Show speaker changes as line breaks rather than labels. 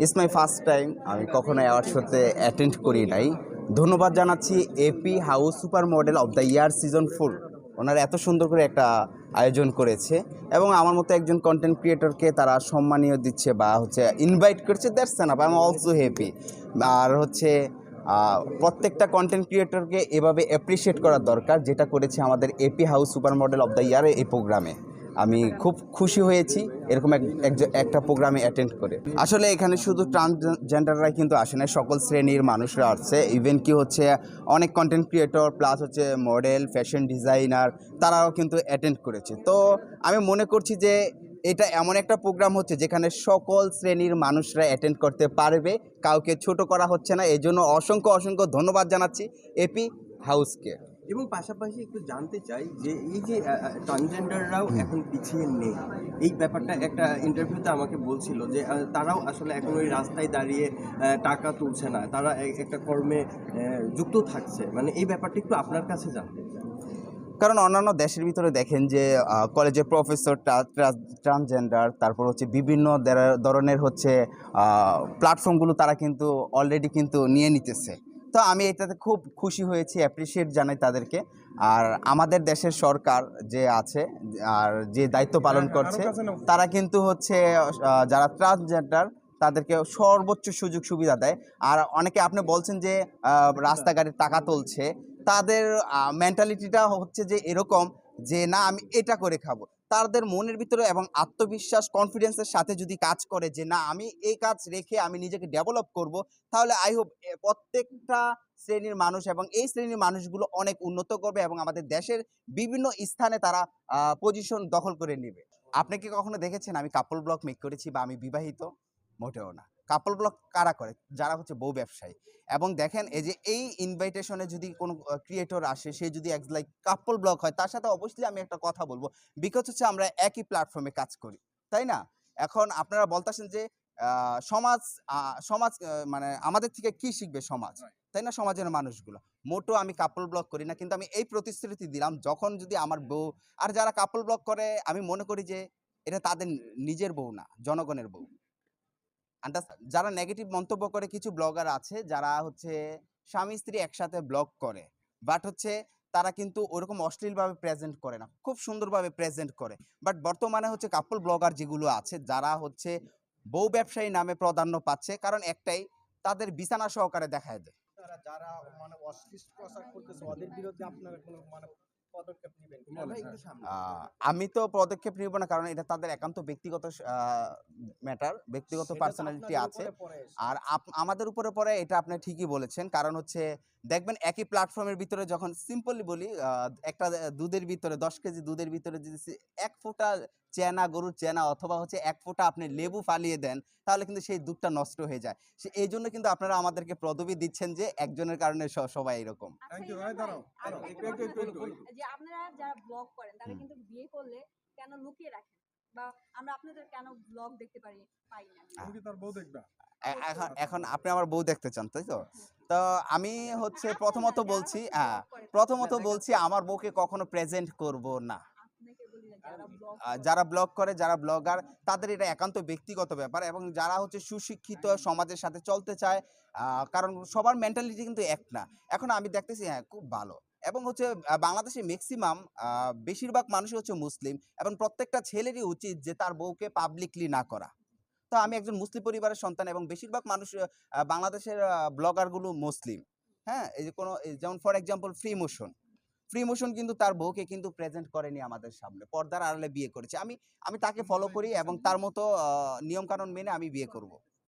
It's my first time. আমি কখনো award শোতে অ্যাটেন্ড করি নাই। ধন্যবাদ জানাচ্ছি AP house super model of the year season 4। ওনারা এত সুন্দর করে একটা আয়োজন করেছে এবং আমার মতো একজন কন্টেন্ট ক্রিয়েটরকে তারা সম্মানীয় দিচ্ছে বা হচ্ছে ইনভাইট করছে, that's enough. I am also happy. আর হচ্ছে প্রত্যেকটা কন্টেন্ট ক্রিয়েটরকে এভাবে অ্যাপ্রিসিয়েট করার দরকার, যেটা করেছে আমাদের AP house super model of the year এই প্রোগ্রামে। আমি খুব খুশি হয়েছি এরকম একটা প্রোগ্রামে অ্যাটেন্ড করে। আসলে এখানে শুধু ট্রান্সজেন্ডাররাই কিন্তু আসে না, সকল শ্রেণীর মানুষরা আসছে। ইভেন কি হচ্ছে অনেক কন্টেন্ট ক্রিয়েটর প্লাস হচ্ছে মডেল, ফ্যাশন ডিজাইনার, তারাও কিন্তু অ্যাটেন্ড করেছে। তো আমি মনে করছি যে এটা এমন একটা প্রোগ্রাম হচ্ছে যেখানে সকল শ্রেণীর মানুষরা অ্যাটেন্ড করতে পারবে, কাউকে ছোট করা হচ্ছে না। এই জন্য অসংখ্য অসংখ্য ধন্যবাদ জানাচ্ছি এপি হাউসকে।
এবং পাশাপাশি একটু জানতে চাই যে এই যে ট্রান্সজেন্ডাররাও এখন পিছিয়ে নেই, এই ব্যাপারটা একটা ইন্টারভিউতে আমাকে বলছিল যে তারাও আসলে এখন ওই রাস্তায় দাঁড়িয়ে টাকা তুলছে না, তারা একটা কর্মে যুক্ত থাকছে। মানে এই ব্যাপারটা একটু আপনার কাছে জানতে চাই।
কারণ অন্যান্য দেশের ভিতরে দেখেন যে কলেজে প্রফেসর ট্রান্সজেন্ডার, তারপর হচ্ছে বিভিন্ন ধরনের হচ্ছে প্ল্যাটফর্মগুলো তারা কিন্তু অলরেডি কিন্তু নিয়ে নিতেছে। তো আমি এটাতে খুব খুশি হয়েছি, অ্যাপ্রিসিয়েট জানাই তাদেরকে। আর আমাদের দেশের সরকার যে আছে আর যে দায়িত্ব পালন করছে, তারা কিন্তু হচ্ছে যারা ট্রান্সজেন্ডার তাদেরকে সর্বোচ্চ সুযোগ সুবিধা দেয়। আর অনেকে আপনি বলছেন যে রাস্তাঘাটে টাকা তুলছে, তাদের মেন্টালিটিটা হচ্ছে যে এরকম যে না আমি এটা করে খাবো। তাদের মনের ভিতরে এবং আত্মবিশ্বাস কনফিডেন্সের সাথে যদি কাজ করে যে না আমি এই কাজ রেখে আমি নিজেকে ডেভেলপ করব, তাহলে আই হোপ প্রত্যেকটা শ্রেণীর মানুষ এবং এই শ্রেণীর মানুষগুলো অনেক উন্নত করবে এবং আমাদের দেশের বিভিন্ন স্থানে তারা পজিশন দখল করে নেবে। আপনি কি কখনো দেখেছেন আমি কাপল ব্লগ মেক করেছি বা আমি বিবাহিত? মোটেও না। কাপল ব্লগ কারা করে? যারা হচ্ছে বউ ব্যবসায়ী। এবং দেখেন এই যে এই ইনভাইটেশনে যদি কোনো ক্রিয়েটর আসে, সে যদি লাইক কাপল ব্লগ হয়, তার সাথে অবশ্যই আমি একটা কথা বলব। বিকজ হচ্ছে আমরা একই প্ল্যাটফর্মে কাজ করি। তাই না? এখন আপনারা বলতেছেন যে আ সমাজ আ সমাজ মানে আমাদের থেকে কি শিখবে সমাজ? তাই না? সমাজের মানুষগুলো। মোটেও আমি কাপল ব্লগ করি না। কিন্তু আমি এই প্রতিশ্রুতি দিলাম, যখন যদি আমার বউ আর যারা কাপল ব্লগ করে, আমি মনে করি যে এটা তাদের নিজের বউ না, জনগণের বউ। যারা নেগেটিভ মন্তব্য করে, কিছু ব্লগার আছে যারা হচ্ছে স্বামী-স্ত্রী একসাথে ব্লগ করে। বাট হচ্ছে তারা কিন্তু ওরকম অশ্লীলভাবে প্রেজেন্ট করে না। খুব সুন্দরভাবে প্রেজেন্ট করে। বাট বর্তমানে হচ্ছে কাপল ব্লগার যেগুলো আছে, যারা হচ্ছে বউ ব্যবসায়ী নামে প্রাধান্য পাচ্ছে। কারণ একটাই, তাদের বিছানা সহকারে দেখায় দেয়।
যারা মানে অশ্লীল প্রচার করতেছে ওদের বিরুদ্ধে আপনারা কোনো মানে পদক্ষেপ নিবেন কিনা? একটু সামনে।
আ আমি তো পদক্ষেপ নিব না, কারণ এটা তাদের একান্ত ব্যক্তিগত ম্যাটার, ব্যক্তিগত
সেটা তো
পার্সোনালিটি
আপনাদের
আছে।
উপরে পড়ে।
আর আমাদের উপরে পড়ে, এটা আপনি ঠিকই বলেছেন। কারণ হচ্ছে দেখবেন একই প্ল্যাটফর্মের ভিতরে যখন সিম্পলি বলি একটা দুধের ভিতরে ১০ কেজি দুধের ভিতরে যদি ১ ফোঁটা চেনা, গরুর চেনা অথবা হচ্ছে ১ ফোঁটা আপনি লেবু ফালিয়ে দেন, তাহলে কিন্তু সেই দুধটা নষ্ট হয়ে যায়। এইজন্য কিন্তু আপনারা আমাদেরকে পদবি দিচ্ছেন যে একজনের কারণে সবাই এরকম।
থ্যাংক ইউ ভাই, দাঁড়াও দাঁড়াও একটু একটু একটু একটু
যে আপনারা যারা ব্লগ করেন তারা কিন্তু বিয়ে করলে কেন লুকিয়ে রাখেন, বা আমরা আপনাদের কেন ব্লগ দেখতে পাই না?
তুমি কি তার বউ দেখবা?
এখন আপনি আমার বউ দেখতে চান, তাই তো? তো আমি হচ্ছে প্রথমত বলছি আমার বউকে কখনো প্রেজেন্ট করব না।
আপনাকে বলি না, যারা ব্লগ
যারা ব্লগ করে, যারা ব্লগার, তাদের এটা একান্ত ব্যক্তিগত ব্যাপার। এবং যারা হচ্ছে সুশিক্ষিত সমাজের সাথে চলতে চায়, কারণ সবার মেন্টালিটি কিন্তু এক না। এখন আমি দেখতেছি হ্যাঁ, খুব ভালো। এবং হচ্ছে বাংলাদেশে ম্যাক্সিমাম বেশিরভাগ মানুষই হচ্ছে মুসলিম, এবং প্রত্যেকটা ছেলেরই উচিত যে তার বউকে পাবলিকলি না করা। তো আমি একজন মুসলিম পরিবারের সন্তান এবং বেশিরভাগ মানুষ বাংলাদেশের ব্লগারগুলো মুসলিম। হ্যাঁ? এই যে যেমন ফর এক্সাম্পল ফ্রি মোশন কিন্তু তার বউকে কিন্তু প্রেজেন্ট করেনি আমাদের সামনে। পর্দার আড়ালে বিয়ে করেছে। আমি তাকে ফলো করি এবং তার মতো নিয়ম কানুন মেনে আমি বিয়ে করব।